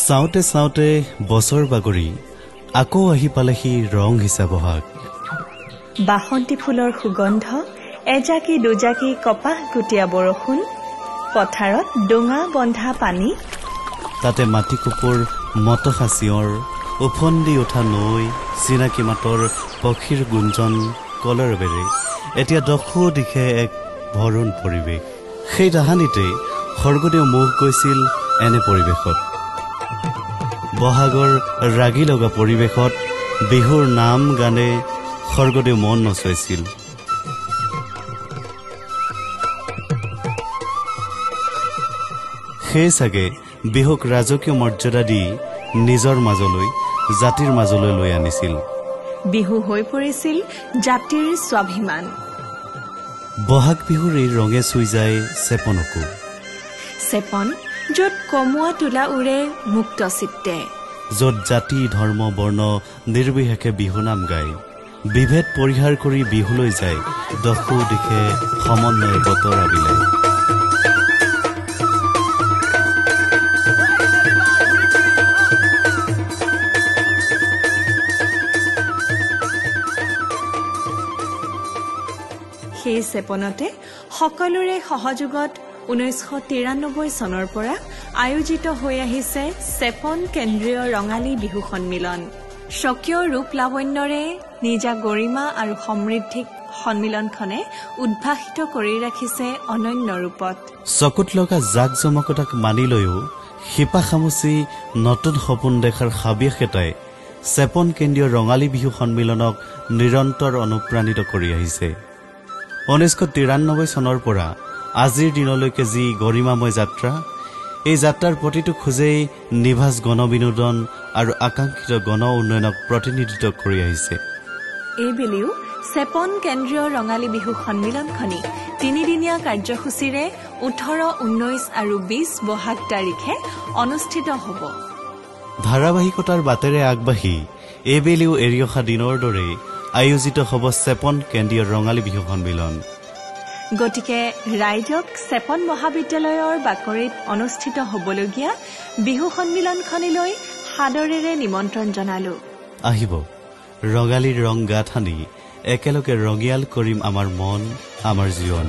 চাওঁতে চাওঁতে বছৰ বাগৰি আকৌ আহি পালেহি ৰং হিচা বহাগ। বাসন্তী ফুলৰ সুগন্ধ, এজাকি দুজাকি কপাহ গুটীয়া বৰষুণ, পথাৰত ডোঙা বন্ধা পানী, তাতে মাটি কুকুৰ মতসা চিঞৰ, উফন্দি উঠা নৈ, চিনাকি মাতৰ পক্ষীৰ গুঞ্জন কলৰ বেৰে। এতিয়া দশো দিশে এক ভৰণ পৰিৱেশ। সেই তাহানিতে স্বৰ্গদেউ মুখ গৈছিল এনে পৰিৱেশত। বহাগৰ ৰাগি লগা পৰিৱেশত বিহুৰ নাম গানে স্বৰ্গদেউ মন নচুৱাইছিল। সেই চাগে বিহুক ৰাজকীয় মৰ্যাদা দি নিজৰ মাজলৈ, জাতিৰ মাজলৈ লৈ আনিছিল। বিহু হৈ পৰিছিল জাতিৰ স্বাভিমান। বহাগ বিহুৰ এই ৰঙে চুই যায় চেপনকো। চেপন য'ত কমুৱা তোলা উৰে মুক্ত চিত্তে, য'ত জাতি ধৰ্ম বৰ্ণ নিৰ্বিশেষে বিহুনাম গায়, বিভেদ পৰিহাৰ কৰি বিহুলৈ যায়, দশো দিশে সমন্বয় বতৰা বিলায়। সেই চেপনতে সকলোৰে সহযোগত 1993 চনৰ পৰা আয়োজিত হৈ আহিছে চেপন কেন্দ্ৰীয় ৰঙালী বিহু সন্মিলন। স্বকীয় ৰূপ লাৱণ্যৰে নিজা গৰিমা আৰু সমৃদ্ধিক সন্মিলনখনে উদ্ভাসিত কৰি ৰাখিছে অনন্য ৰূপত। চকুত লগা জাক জমকতাক মানি লৈও শিপা খামুচি নতুন সপোন দেখাৰ হাবিয়াস এটাই চেপন কেন্দ্ৰীয় ৰঙালী বিহু সন্মিলনক নিৰন্তৰ অনুপ্ৰাণিত কৰি আহিছে। 1993 চনৰ পৰা আজিৰ দিনলৈকে যি গৰিমাময় যাত্ৰা, এই যাত্ৰাৰ প্ৰতিটো খোজেই নিভাজ গণবিনোদন আৰু আকাংক্ষিত গণ উন্নয়নক প্ৰতিনিধিত্ব কৰি আহিছে। এইবেলিও চেপন কেন্দ্ৰীয় ৰঙালী বিহু সন্মিলনখনি 3দিনীয়া কাৰ্যসূচীৰে 18, 19 আৰু 20 বহাগ তাৰিখে অনুষ্ঠিত হ'ব। ধাৰাবাহিকতাৰ বাটেৰে আগবাঢ়ি এইবেলিও এৰি অহা দিনৰ দৰে আয়োজিত হ'ব চেপন কেন্দ্ৰীয় ৰঙালী বিহু সন্মিলন। গতিকে ৰাইজক চেপন মহাবিদ্যালয়ৰ বাকৰিত অনুষ্ঠিত হ'বলগীয়া বিহু সন্মিলনখনিলৈ সাদৰেৰে নিমন্ত্ৰণ জনালো। আহিব, ৰঙালীৰ ৰং গাঁথ সানি একেলগে ৰঙিয়াল কৰিম আমাৰ মন, আমাৰ জীৱন।